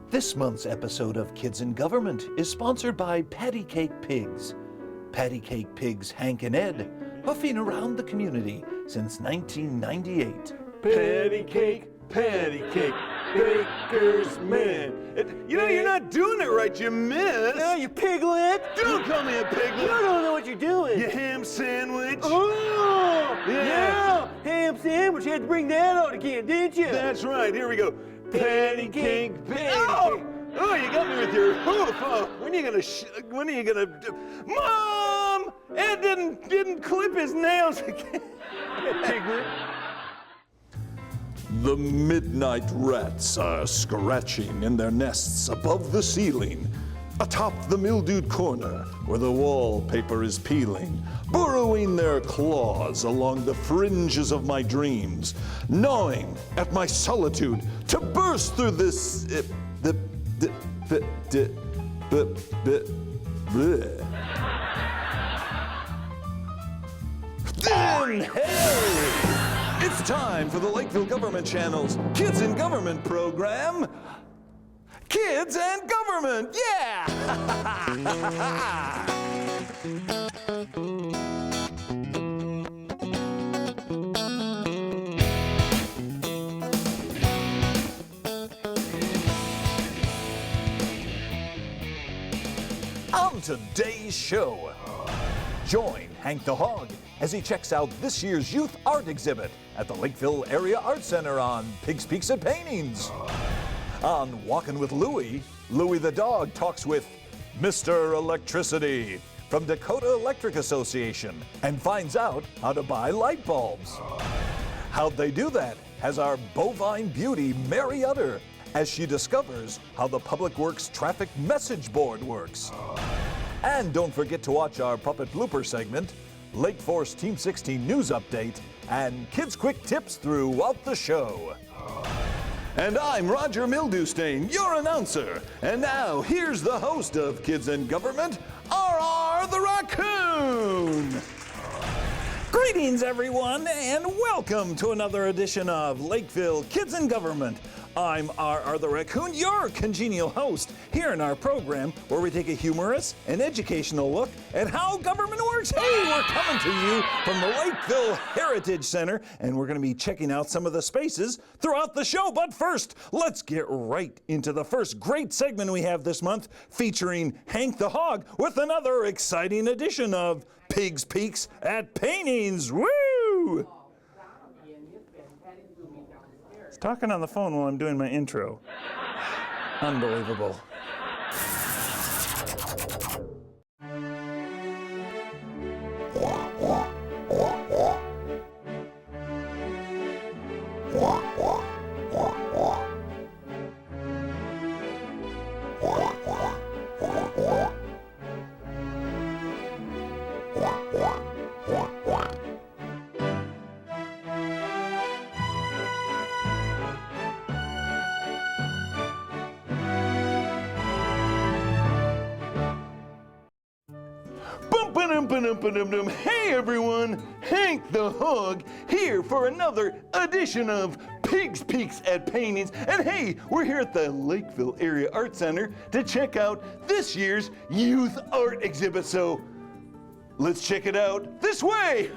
This month's episode of Kids in Government is sponsored by Patty Cake Pigs. Patty Cake Pigs Hank and Ed, huffing around the community since 1998. Patty cake, baker's man. You know, you're not doing it right, you miss. No, you piglet. Don't call me a piglet. You don't know what you're doing. You ham sandwich. Oh, Yeah. ham sandwich. You had to bring that out again, didn't you? That's right, here we go. Patty cake, Oh! Oh, you got me with your hoof. Oh, when are you gonna Mom! Ed didn't clip his nails again. Piglet. The midnight rats are scratching in their nests above the ceiling, atop the mildewed corner where the wallpaper is peeling, burrowing their claws along the fringes of my dreams, gnawing at my solitude to burst through this thin hairy. It's time for the Lakeville Government Channel's Kids in Government program. Kids and Government, yeah! On today's show, join Hank the Hog as he checks out this year's youth art exhibit at the Lakeville Area Art Center on Pigs, Peaks, and Paintings. On Walkin' with Louie, Louie the dog talks with Mr. Electricity from Dakota Electric Association and finds out how to buy light bulbs. How'd they do that has our bovine beauty Mary Utter as she discovers how the Public Works traffic message board works. And don't forget to watch our puppet blooper segment, Lake Forest Team 16 news update, and Kids Quick Tips throughout the show. And I'm Roger Mildewstain, your announcer. And now, here's the host of Kids in Government, R.R. the Raccoon. Greetings, everyone, and welcome to another edition of Lakeville Kids in Government. I'm R.R. the Raccoon, your congenial host, here in our program where we take a humorous and educational look at how government works. Hey, we're coming to you from the Lakeville Heritage Center, and we're going to be checking out some of the spaces throughout the show. But first, let's get right into the first great segment we have this month, featuring Hank the Hog with another exciting edition of Pigs, Peaks, at Paintings. Woo! Talking on the phone while I'm doing my intro. Unbelievable. Hey everyone, Hank the Hog here for another edition of Pigs, Peaks, at Paintings. And hey, we're here at the Lakeville Area Art Center to check out this year's youth art exhibit. So let's check it out this way.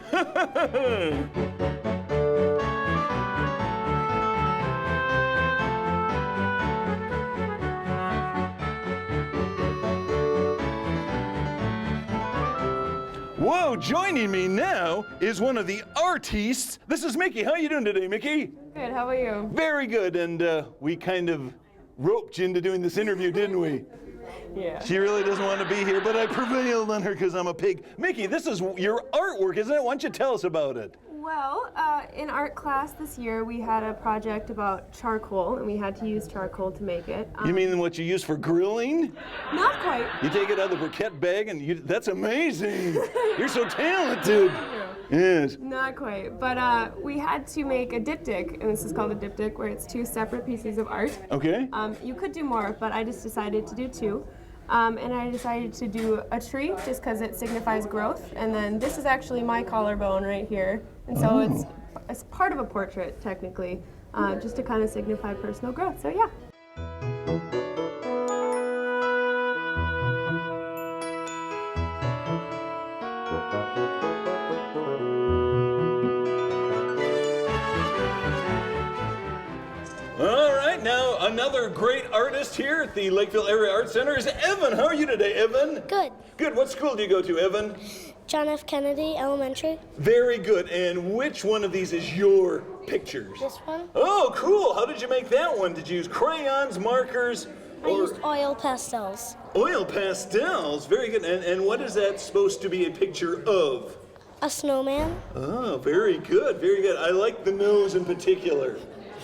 Whoa, joining me now is one of the artistes. This is Mickey. How are you doing today, Mickey? Good, how about you? Very good, and we kind of roped you into doing this interview, didn't we? Yeah. She really doesn't want to be here, but I prevailed on her because I'm a pig. Mickey, this is your artwork, isn't it? Why don't you tell us about it? Well, in art class this year, we had a project about charcoal, and we had to use charcoal to make it. You mean what you use for grilling? Not quite. You take it out of the briquette bag, and that's amazing. You're so talented. Yes. Not quite, but we had to make a diptych, and this is called a diptych, where it's two separate pieces of art. Okay. You could do more, but I just decided to do two. And I decided to do a tree just because it signifies growth. And then this is actually my collarbone right here. And so it's part of a portrait, technically, just to kind of signify personal growth. So yeah. All right, now another great artist here at the Lakeville Area Art Center is Evan. How are you today, Evan? Good. Good. What school do you go to, Evan? John F. Kennedy Elementary. Very good. And which one of these is your pictures? This one. Oh, cool. How did you make that one? Did you use crayons, markers, I used oil pastels. oil pastels? Very good. And what is that supposed to be a picture of? A snowman. Oh, very good. Very good. I like the nose in particular.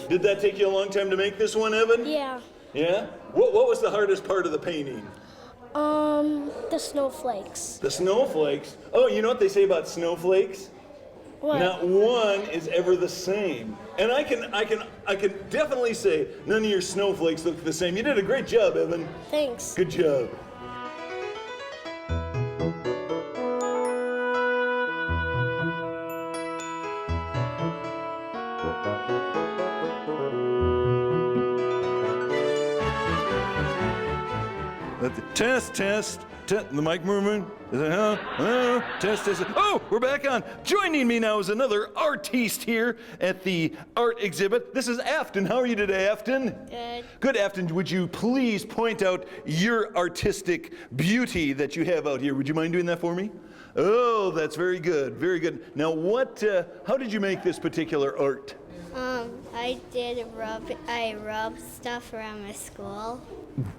Did that take you a long time to make this one, Evan? Yeah. Yeah? What was the hardest part of the painting? The snowflakes. The snowflakes. Oh, you know what they say about snowflakes? What? Not one is ever the same. And I can definitely say none of your snowflakes look the same. You did a great job, Evan. Thanks. Good job. Test. The mic movement. Is it, huh? Test. Oh, we're back on. Joining me now is another artiste here at the art exhibit. This is Afton. How are you today, Afton? Good. Good, Afton. Would you please point out your artistic beauty that you have out here? Would you mind doing that for me? Oh, that's very good. Very good. Now, how did you make this particular art? I rubbed stuff around my school.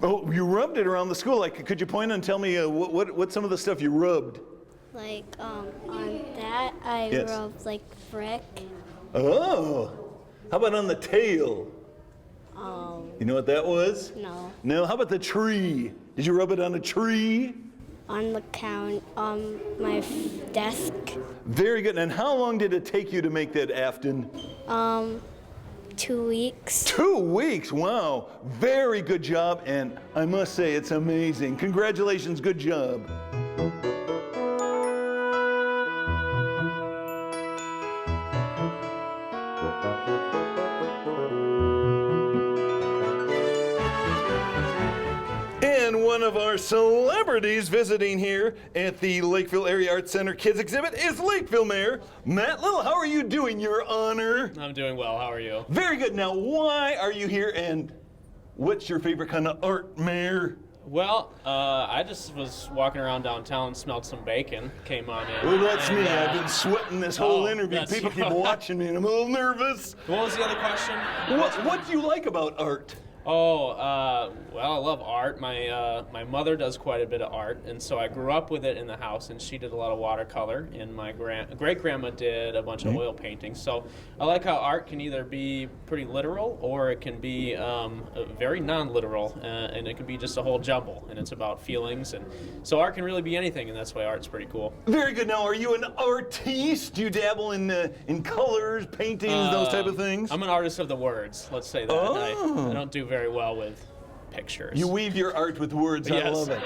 Oh, you rubbed it around the school. Like, could you point and tell me what some of the stuff you rubbed? Like, on that, I Yes. rubbed, like, brick. Oh, how about on the tail? You know what that was? No. No, how about the tree? Did you rub it on a tree? On the my desk. Very good. And how long did it take you to make that, Afton? 2 weeks. 2 weeks, wow. Very good job, and I must say it's amazing. Congratulations, good job. And one of our celebrities visiting here at the Lakeville Area Arts Center Kids Exhibit is Lakeville Mayor Matt Little. How are you doing, Your Honor? I'm doing well. How are you? Very good. Now, why are you here, and what's your favorite kind of art, Mayor? Well, I just was walking around downtown, smelled some bacon, came on in. Well, that's and, me. I've been sweating this whole oh, interview. that's People you. keep watching me, and I'm a little nervous. What was the other question? What do you like about art? Oh, well, I love art. My mother does quite a bit of art, and so I grew up with it in the house, and she did a lot of watercolor, and my great-grandma did a bunch of oil paintings. So I like how art can either be pretty literal, or it can be very non-literal, and it can be just a whole jumble, and it's about feelings, and so art can really be anything, and that's why art's pretty cool. Very good. Now, are you an artiste? Do you dabble in colors, paintings, those type of things? I'm an artist of the words, let's say that. Oh. I don't do very well with pictures. You weave your art with words. I Yes. love it.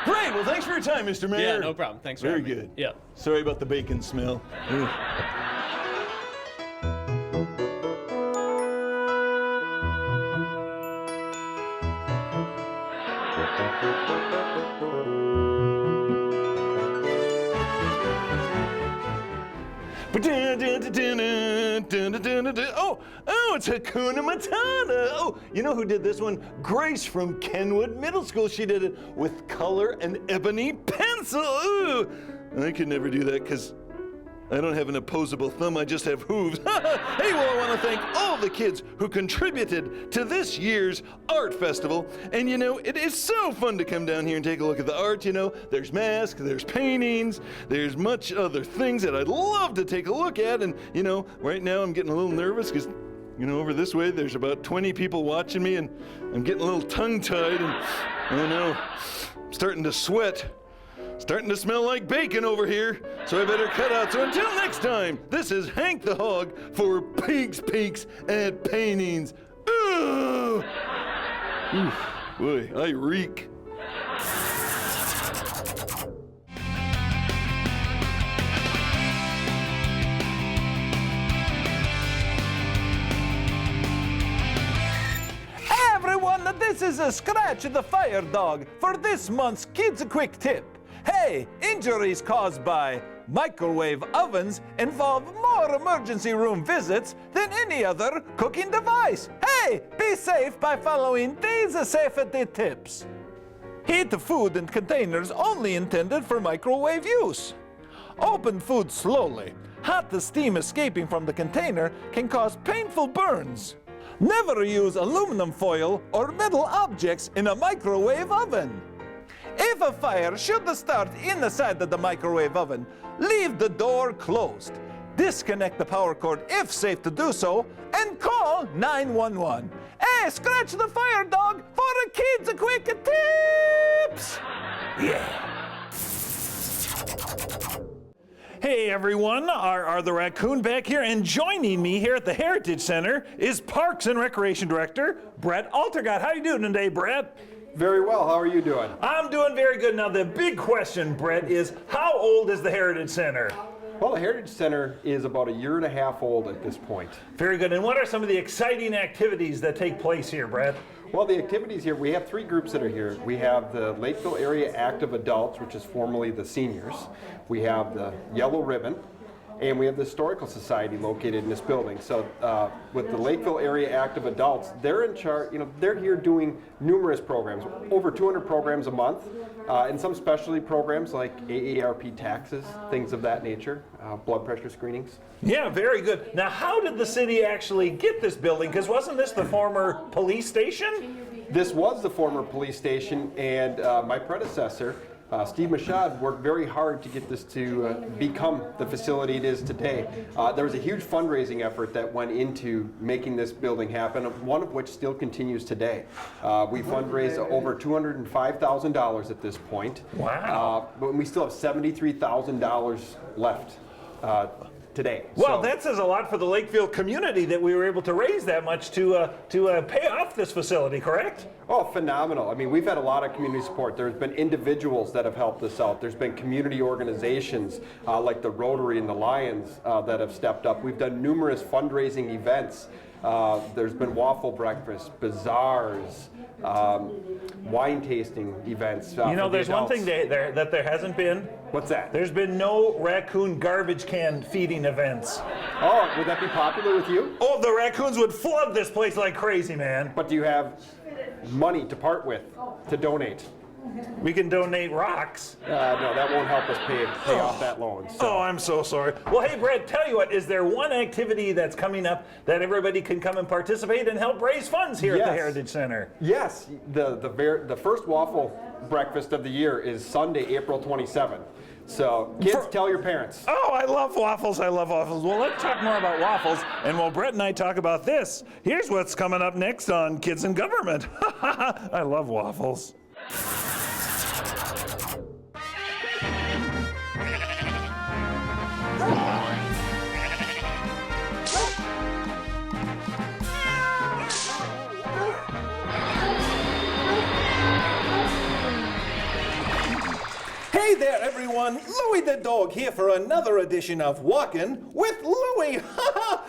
Great. Well, thanks for your time, Mr. Mayor. Yeah, no problem. Thanks for Very having me. good. Yeah. Sorry about the bacon smell. Ugh. Oh, it's Hakuna Matata. Oh, you know who did this one? Grace from Kenwood Middle School. She did it with color and ebony pencil. Ooh, I could never do that because I don't have an opposable thumb, I just have hooves. Hey, well, I want to thank all the kids who contributed to this year's art festival. And you know, it is so fun to come down here and take a look at the art. You know, there's masks, there's paintings, there's much other things that I'd love to take a look at. And you know, right now I'm getting a little nervous because, you know, over this way there's about 20 people watching me, and I'm getting a little tongue-tied, and oh no, I'm starting to sweat. Starting to smell like bacon over here, so I better cut out. So until next time, this is Hank the Hog for Pigs, Peaks, and Paintings. Ooh. Oof, boy, I reek. Everyone everyone, this is a Scratch the Fire Dog for this month's Kids Quick Tip. Hey, injuries caused by microwave ovens involve more emergency room visits than any other cooking device. Hey, be safe by following these safety tips. Heat food in containers only intended for microwave use. Open food slowly. Hot steam escaping from the container can cause painful burns. Never use aluminum foil or metal objects in a microwave oven. If a fire should start inside of the microwave oven, leave the door closed. Disconnect the power cord if safe to do so, and call 911. Hey, Scratch the Fire Dog for a Kids Quick Tips! Yeah. Hey everyone, R. the Raccoon back here, and joining me here at the Heritage Center is Parks and Recreation Director Brett Altergott. How you doing today, Brett? Very well. How are you doing? I'm doing very good. Now the big question, Brett, is how old is the Heritage Center? Well, the Heritage Center is about 1.5 years old at this point. Very good. And what are some of the exciting activities that take place here, Brett? Well, the activities here, we have 3 groups that are here. We have the Lakeville Area Active Adults, which is formerly the seniors. We have the Yellow Ribbon, and we have the Historical Society located in this building. So with the Lakeville Area Active Adults, they're in charge, they're here doing numerous programs, over 200 programs a month, and some specialty programs like AARP taxes, things of that nature, blood pressure screenings. Yeah, very good. Now, how did the city actually get this building? Because wasn't this the former police station? This was the former police station, and my predecessor, Steve Machad, worked very hard to get this to become the facility it is today. There was a huge fundraising effort that went into making this building happen, one of which still continues today. We fundraised over $205,000 at this point. Wow. But we still have $73,000 left today. Well, So- that says a lot for the Lakeville community that we were able to raise that much to pay off this facility, correct? Oh, phenomenal. I mean, we've had a lot of community support. There's been individuals that have helped us out. There's been community organizations like the Rotary and the Lions that have stepped up. We've done numerous fundraising events. There's been waffle breakfasts, bazaars, wine tasting events. There's one thing that there hasn't been. What's that? There's been no raccoon garbage can feeding events. Oh, would that be popular with you? Oh, the raccoons would flood this place like crazy, man. But do you have money to part with, to donate? We can donate rocks. No, that won't help us pay off that loan. So. Oh, I'm so sorry. Well, hey, Brett, tell you what, is there one activity that's coming up that everybody can come and participate and help raise funds here at the Heritage Center? Yes, the first waffle breakfast of the year is Sunday, April 27th. So kids, tell your parents. Oh, I love waffles. I love waffles. Well, let's talk more about waffles. And while Brett and I talk about this, here's what's coming up next on Kids in Government. I love waffles. Hey there, everyone. Louie the Dog here for another edition of Walkin' with Louie.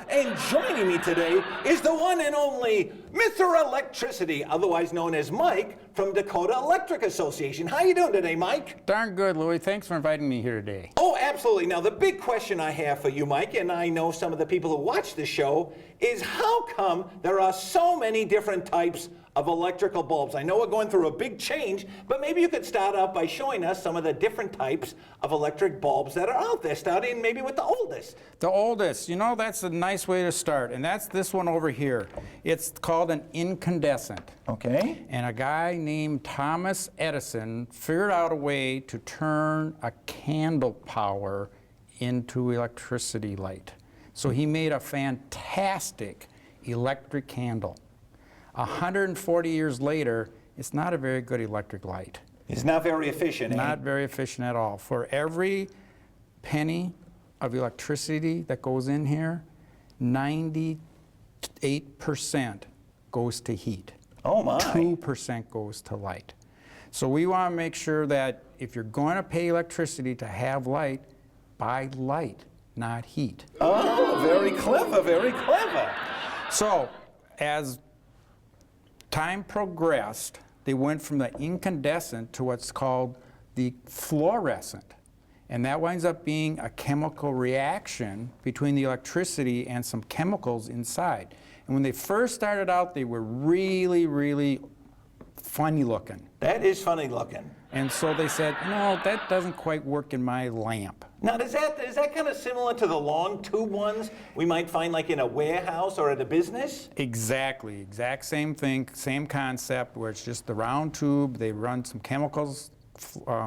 And joining me today is the one and only Mr. Electricity, otherwise known as Mike, from Dakota Electric Association. How you doing today, Mike? Darn good, Louie. Thanks for inviting me here today. Oh, absolutely. Now, the big question I have for you, Mike, and I know some of the people who watch the show, is how come there are so many different types of electrical bulbs? I know we're going through a big change, but maybe you could start out by showing us some of the different types of electric bulbs that are out there, starting maybe with the oldest. The oldest, that's a nice way to start, and that's this one over here. It's called an incandescent. Okay. And a guy named Thomas Edison figured out a way to turn a candle power into electricity light. So he made a fantastic electric candle. 140 years later, it's not a very good electric light. It's not very efficient. Not very efficient at all. For every penny of electricity that goes in here, 98% goes to heat. Oh my. 2% goes to light. So we want to make sure that if you're going to pay electricity to have light, buy light, not heat. Oh, very clever, very clever. So, as time progressed, they went from the incandescent to what's called the fluorescent. And that winds up being a chemical reaction between the electricity and some chemicals inside. And when they first started out, they were really, really funny looking. That is funny looking. And so they said, no, that doesn't quite work in my lamp. Now, is that kind of similar to the long tube ones we might find like in a warehouse or at a business? Exactly, exact same thing, same concept, where it's just the round tube. They run some chemicals,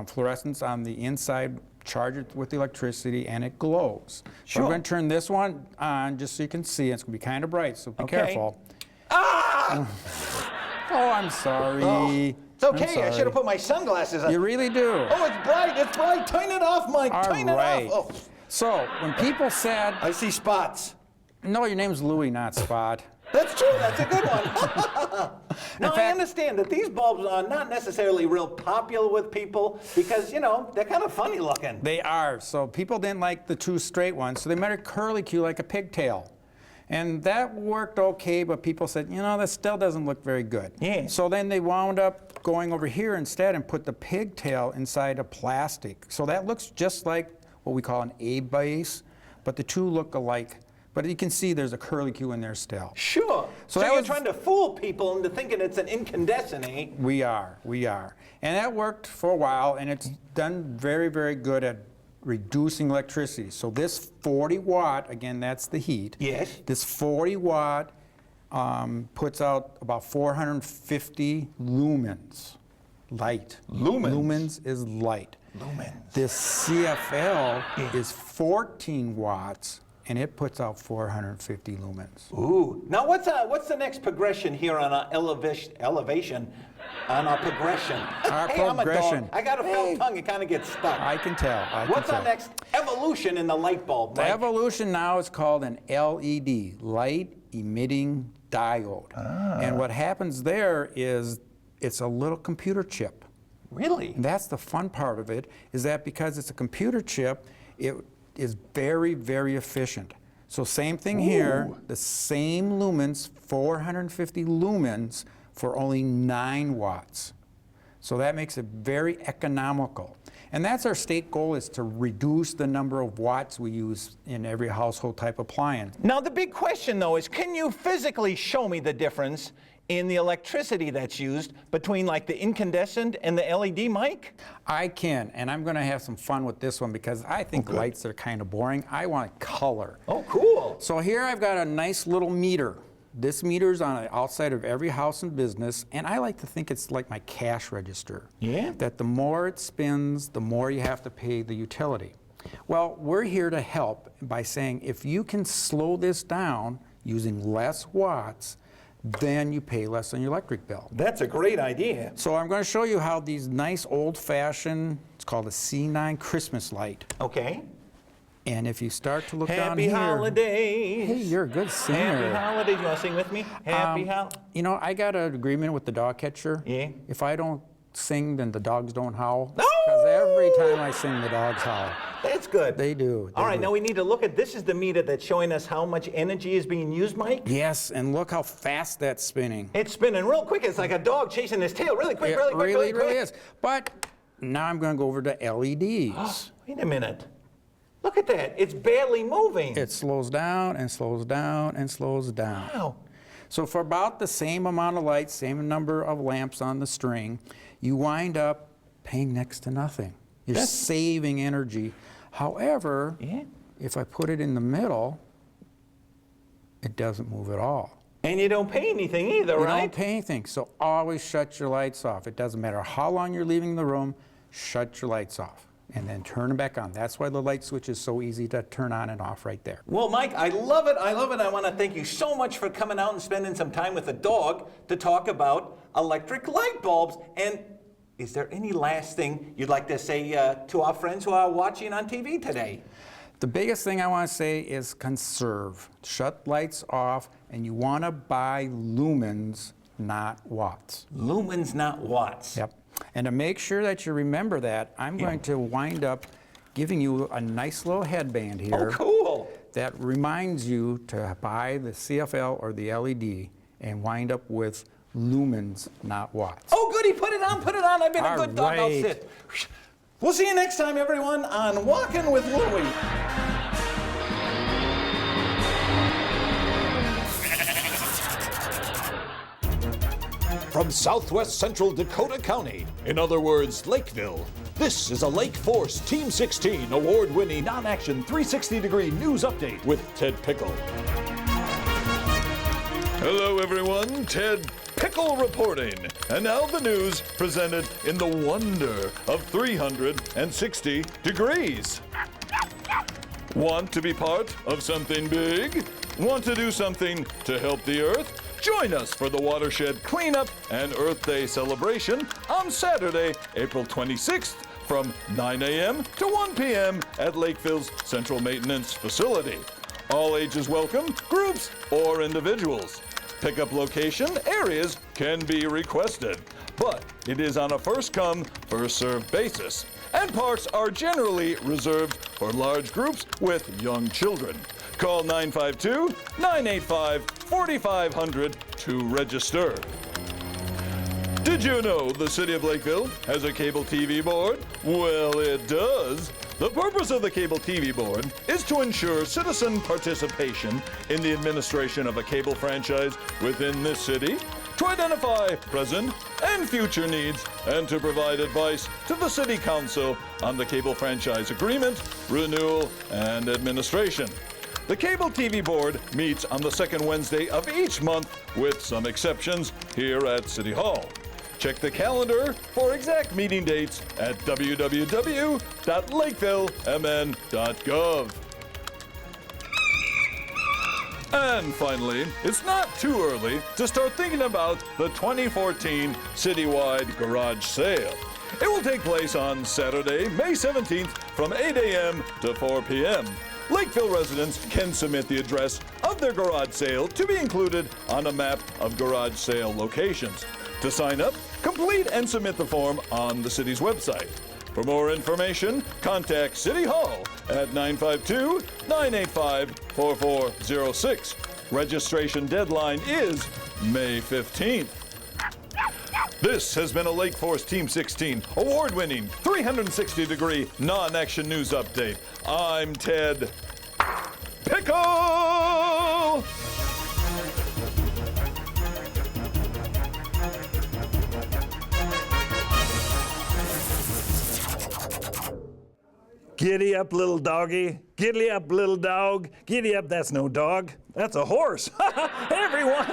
fluorescence on the inside, charge it with electricity, and it glows. So I'm going to turn this one on just so you can see. It's going to be kind of bright, so be careful. Ah! Oh, I'm sorry. Oh, it's okay. I'm sorry. I should have put my sunglasses on. You really do. Oh, it's bright. It's bright. Turn it off, Mike. Turn it off. Oh. So when people said, I see spots. no, your name's Louie, not Spot. That's true. That's a good one. Now, I understand that these bulbs are not necessarily real popular with people because, you know, they're kind of funny looking. They are. So people didn't like the two straight ones, so they made a curlicue like a pigtail. And that worked okay, but people said, you know, that still doesn't look very good. Yeah. So then they wound up going over here instead and put the pigtail inside of plastic. So that looks just like what we call an A base, but the two look alike. But you can see there's a curlicue in there still. Sure. So that you're was- trying to fool people into thinking it's an incandescent, eh? We are. And that worked for a while, and it's done very, very good at reducing electricity. So this 40 watt, again, that's the heat. Yes. This 40 watt puts out about 450 lumens, light. Lumens? Lumens is light. Lumens. This CFL is 14 watts, and it puts out 450 lumens. Ooh. Now, what's the next progression here on our elevation on our progression? Our hey, I'm a progression. dog. I got a felt tongue. It kind of gets stuck. I can tell. What's our next evolution in the light bulb, The Mike? evolution now is called an LED, light emitting diode. And what happens there is it's a little computer chip. Really? And that's the fun part of it, is that because it's a computer chip, it is very, very efficient. So same thing here, the same lumens, 450 lumens for only 9 watts. So that makes it very economical. And that's our state goal, is to reduce the number of watts we use in every household type appliance. Now, the big question, though, is can you physically show me the difference in the electricity that's used between, like, the incandescent and the LED, Mike? I can, and I'm going to have some fun with this one because I think lights are kind of boring. I want color. Oh, cool. So here I've got a nice little meter. This meter's on the outside of every house and business, and I like to think it's like my cash register. Yeah? That the more it spins, the more you have to pay the utility. Well, we're here to help by saying if you can slow this down using less watts, then you pay less on your electric bill. That's a great idea. So I'm going to show you how these nice old-fashioned, it's called a C9 Christmas light. Okay. And if you start to look down Happy here. holidays. Hey, you're a good singer. Happy holidays. You want to sing with me? Happy holidays. You know, I got an agreement with the dog catcher. Yeah? If I don't sing, then the dogs don't howl. No! Because every time I sing, the dogs howl. That's good. They do. All right, do. now we need to look at, this is the meter that's showing us how much energy is being used, Mike. Yes, and look how fast that's spinning. It's spinning real quick. It's like a dog chasing his tail. Really quick, It really quick, really, quick. really is. But now I'm going to go over to LEDs. Wait a minute. Look at that. It's barely moving. It slows down and slows down and slows down. Wow. So for about the same amount of light, same number of lamps on the string, you wind up paying next to nothing. You're saving energy. However, if I put it in the middle, it doesn't move at all. And you don't pay anything either, You right? don't pay anything, so always shut your lights off. It doesn't matter how long you're leaving the room, shut your lights off and then turn them back on. That's why the light switch is so easy to turn on and off right there. Well, Mike, I love it. I love it. I want to thank you so much for coming out and spending some time with the dog to talk about electric light bulbs. And is there any last thing you'd like to say to our friends who are watching on TV today? The biggest thing I want to say is conserve. Shut lights off, and you want to buy lumens, not watts. Lumens, not watts. Yep. And to make sure that you remember that, I'm going to wind up giving you a nice little headband here. Oh, cool. That reminds you to buy the CFL or the LED and wind up with lumens, not watts. Oh, goody, put it on, put it on. I've been a All good dog. I'll right. sit. We'll see you next time, everyone, on Walking with Louie. From southwest central Dakota County, in other words, Lakeville, this is a Lake Force Team 16 award-winning non-action 360-degree news update with Ted Pickle. Hello, everyone. Ted Pickle reporting. And now the news presented in the wonder of 360 degrees. Want to be part of something big? Want to do something to help the Earth? Join us for the Watershed Cleanup and Earth Day celebration on Saturday, April 26th from 9 a.m. to 1 p.m. at Lakeville's Central Maintenance Facility. All ages welcome, groups or individuals. Pickup location areas can be requested, but it is on a first-come, first-served basis. And parks are generally reserved for large groups with young children. Call 952-985-4500 to register. Did you know the City of Lakeville has a cable TV board? Well, it does. The purpose of the Cable TV Board is to ensure citizen participation in the administration of a cable franchise within this city, to identify present and future needs, and to provide advice to the City Council on the cable franchise agreement, renewal, and administration. The Cable TV Board meets on the second Wednesday of each month, with some exceptions, here at City Hall. Check the calendar for exact meeting dates at www.lakevillemn.gov. And finally, it's not too early to start thinking about the 2014 citywide garage sale. It will take place on Saturday, May 17th from 8 a.m. to 4 p.m. Lakeville residents can submit the address of their garage sale to be included on a map of garage sale locations. To sign up, complete and submit the form on the city's website. For more information, contact City Hall at 952-985-4406. Registration deadline is May 15th. This has been a Lake Force Team 16 award-winning 360-degree non-action news update. I'm Ted Pickle! Giddy up, little doggy. Giddy up, little dog. Giddy up, that's no dog. That's a horse. Hey everyone,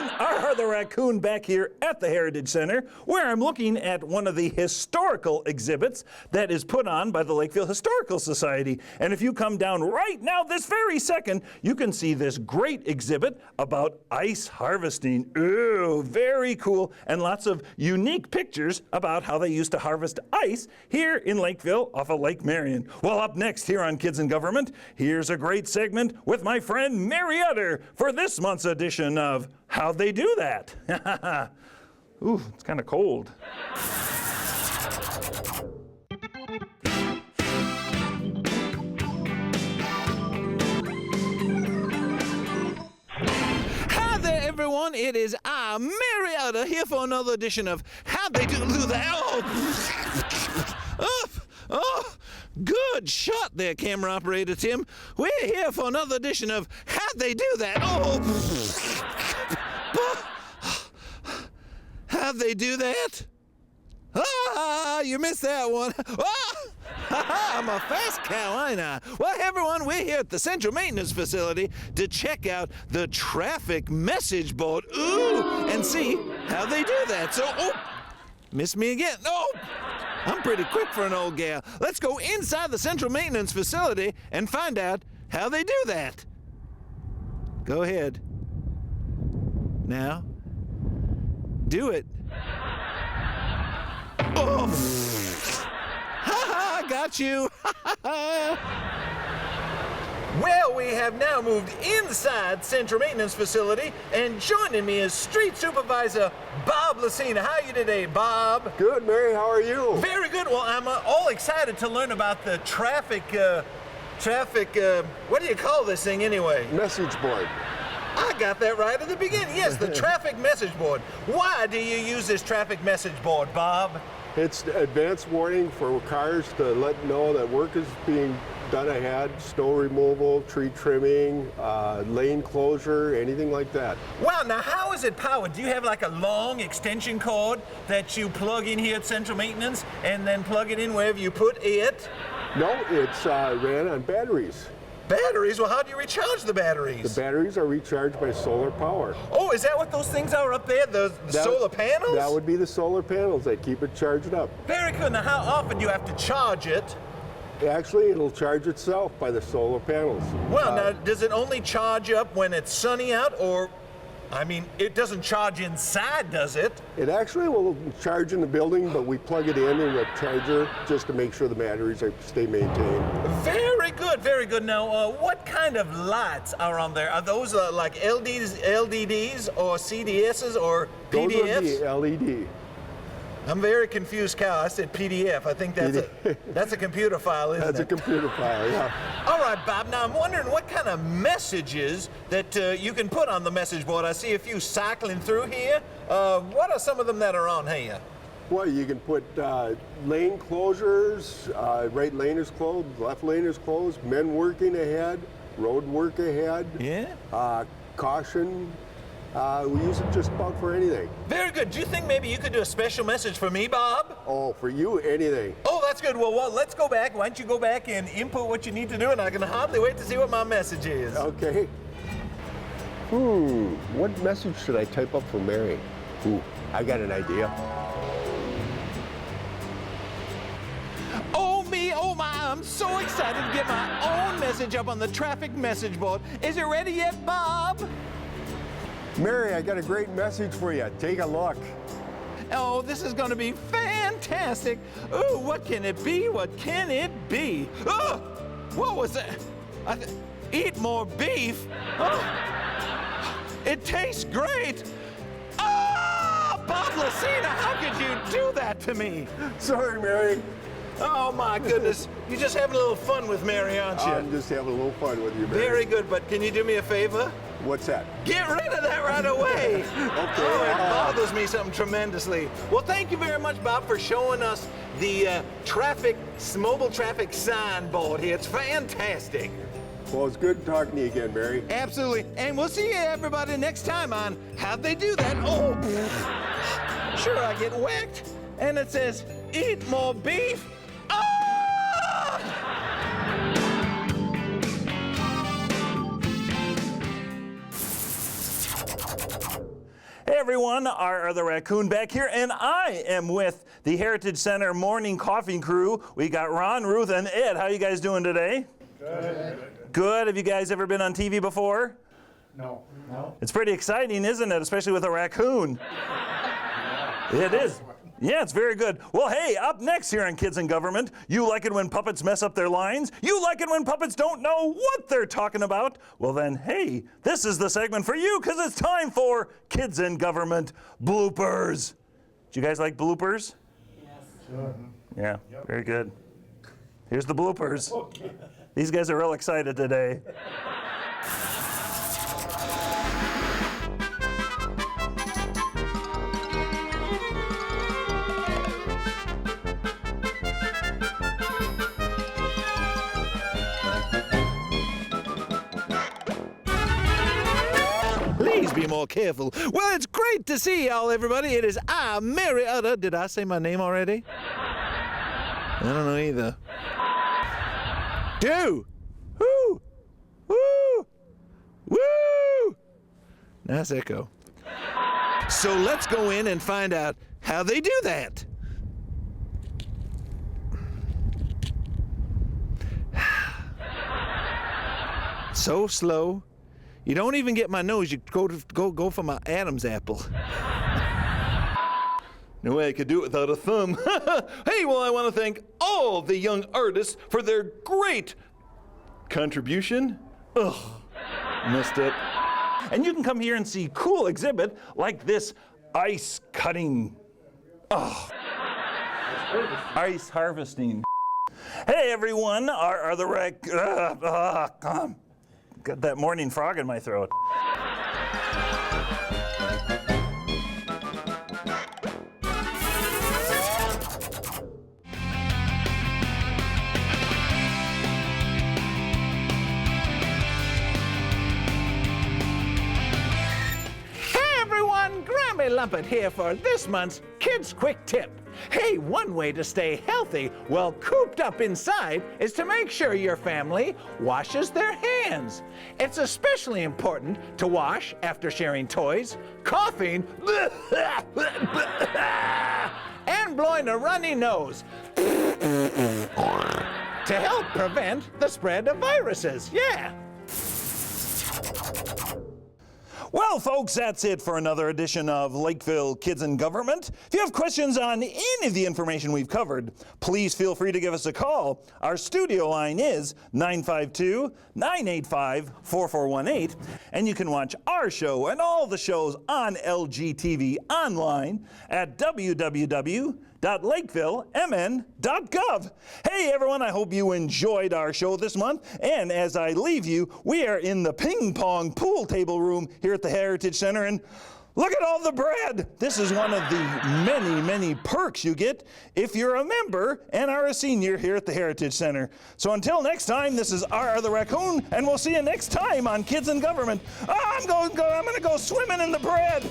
the raccoon back here at the Heritage Center, where I'm looking at one of the historical exhibits that is put on by the Lakeville Historical Society. And if you come down right now, this very second, you can see this great exhibit about ice harvesting. Ooh, very cool, and lots of unique pictures about how they used to harvest ice here in Lakeville off of Lake Marion. Well, up next here on Kids in Government, here's a great segment with my friend Mary Utter for this month's edition of How'd They Do That? Ooh, it's kind of cold. Hi there, everyone. It is I, Mary Utter, here for another edition of How'd They Do That? Oh, good shot there, camera operator Tim. We're here for another edition of How'd They Do That? How'd they do that? Ah, you missed that one. I'm a fast cow, ain't I? Well, everyone, we're here at the Central Maintenance Facility to check out the traffic message board. Ooh, and see how they do that. So, missed me again. I'm pretty quick for an old gal. Let's go inside the Central Maintenance Facility and find out how they do that. Go ahead. Now, do it. Oh! Ha ha! Got you! Well, we have now moved inside Central Maintenance Facility, and joining me is Street Supervisor Bob Lucina. How are you today, Bob? Good, Mary. How are you? Very good. Well, I'm all excited to learn about the traffic, what do you call this thing anyway? Message board. I got that right at the beginning. Yes, the traffic message board. Why do you use this traffic message board, Bob? It's advance warning for cars to let know that work is being done ahead, snow removal, tree trimming, lane closure, anything like that. Wow, now how is it powered? Do you have like a long extension cord that you plug in here at Central Maintenance and then plug it in wherever you put it? No, it's ran on batteries. Batteries? Well, how do you recharge the batteries? The batteries are recharged by solar power. Oh, is that what those things are up there? The solar panels? That would be the solar panels that keep it charged up. Very good. Now, how often do you have to charge it? Actually, it'll charge itself by the solar panels. Well, now, does it only charge up when it's sunny out, or, I mean, it doesn't charge inside, does it? It actually will charge in the building, but we plug it in a charger just to make sure the batteries stay maintained. Very good, very good. Now, what kind of lights are on there? Are those like LEDs or CDSs or PDFs? Those are the LED. I'm very confused, Cal. I said PDF. I think that's a computer file, isn't it? That's a computer file, yeah. All right, Bob. Now, I'm wondering what kind of messages that you can put on the message board. I see a few cycling through here. What are some of them that are on here? Well, you can put lane closures, right lane is closed, left lane is closed, men working ahead, road work ahead. Yeah. Caution. We use it just about for anything. Very good. Do you think maybe you could do a special message for me, Bob? Oh, for you, anything. Oh, that's good. Well, let's go back. Why don't you go back and input what you need to do, and I can hardly wait to see what my message is. Okay. What message should I type up for Mary? I got an idea. Oh, me, oh, my, I'm so excited to get my own message up on the traffic message board. Is it ready yet, Bob? Mary, I got a great message for you. Take a look. Oh, this is going to be fantastic. Oh, what can it be? What can it be? Oh, what was that? Eat more beef? Oh, it tastes great. Oh, Bob Lucina, how could you do that to me? Sorry, Mary. Oh, my goodness. You're just having a little fun with Mary, aren't you? I'm just having a little fun with you, Mary. Very good, but can you do me a favor? What's that? Get rid of that right away. Okay. Oh, it bothers me something tremendously. Well, thank you very much, Bob, for showing us the mobile traffic sign board here. It's fantastic. Well, it's good talking to you again, Mary. Absolutely. And we'll see you, everybody, next time on How'd They Do That? Oh, sure, I get whacked. And it says, eat more beef. Hey everyone, R the Raccoon back here, and I am with the Heritage Center morning coffee crew. We got Ron, Ruth, and Ed. How you guys doing today? Good. Good. Have you guys ever been on TV before? No. It's pretty exciting, isn't it? Especially with a raccoon. It is. Yeah, it's very good. Well, hey, up next here on Kids in Government, you like it when puppets mess up their lines? You like it when puppets don't know what they're talking about? Well then, hey, this is the segment for you, because it's time for Kids in Government bloopers. Do you guys like bloopers? Yes. Sure. Yeah, very good. Here's the bloopers. These guys are real excited today. Please be more careful. Well, it's great to see y'all, everybody. It is I, Mary Utter. Did I say my name already? I don't know either. Do. Woo. Woo. Woo. Nice echo. So let's go in and find out how they do that. So slow. You don't even get my nose. You go for my Adam's apple. No way I could do it without a thumb. Hey, well, I want to thank all the young artists for their great contribution. Ugh, messed up. And you can come here and see cool exhibit like this ice cutting. Oh, ice harvesting. Hey, everyone, are the got that morning frog in my throat. Joey Lumpet here for this month's Kids Quick Tip. Hey, one way to stay healthy while cooped up inside is to make sure your family washes their hands. It's especially important to wash after sharing toys, coughing, and blowing a runny nose to help prevent the spread of viruses. Yeah. Well, folks, that's it for another edition of Lakeville Kids in Government. If you have questions on any of the information we've covered, please feel free to give us a call. Our studio line is 952-985-4418, and you can watch our show and all the shows on LGTV online at www.lakevillemn.gov. Hey, everyone, I hope you enjoyed our show this month. And as I leave you, we are in the ping pong pool table room here at the Heritage Center. And look at all the bread. This is one of the many, many perks you get if you're a member and are a senior here at the Heritage Center. So until next time, this is R. the Raccoon, and we'll see you next time on Kids in Government. I'm going to go swimming in the bread.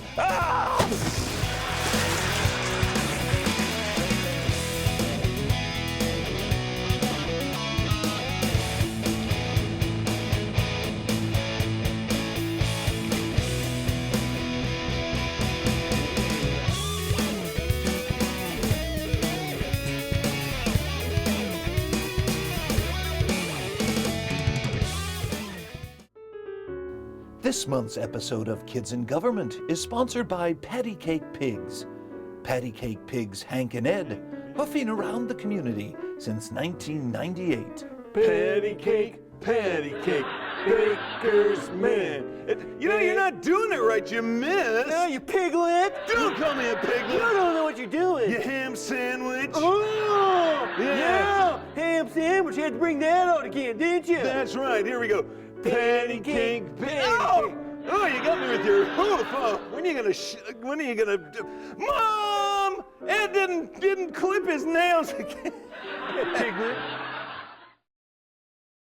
This month's episode of Kids in Government is sponsored by Patty Cake Pigs. Patty Cake Pigs Hank and Ed, hoofing around the community since 1998. Patty cake, baker's man. You know, you're not doing it right, you miss. No, you piglet. Don't call me a You piglet. don't know what you're doing. You ham sandwich. Oh, Yeah. yeah. Ham sandwich. You had to bring that out again, didn't you? That's right, here we go. Patty cake, patty cake. Oh, you got me with your hoof. Oh, when are you gonna Mom! Ed didn't clip his nails again. Piglet.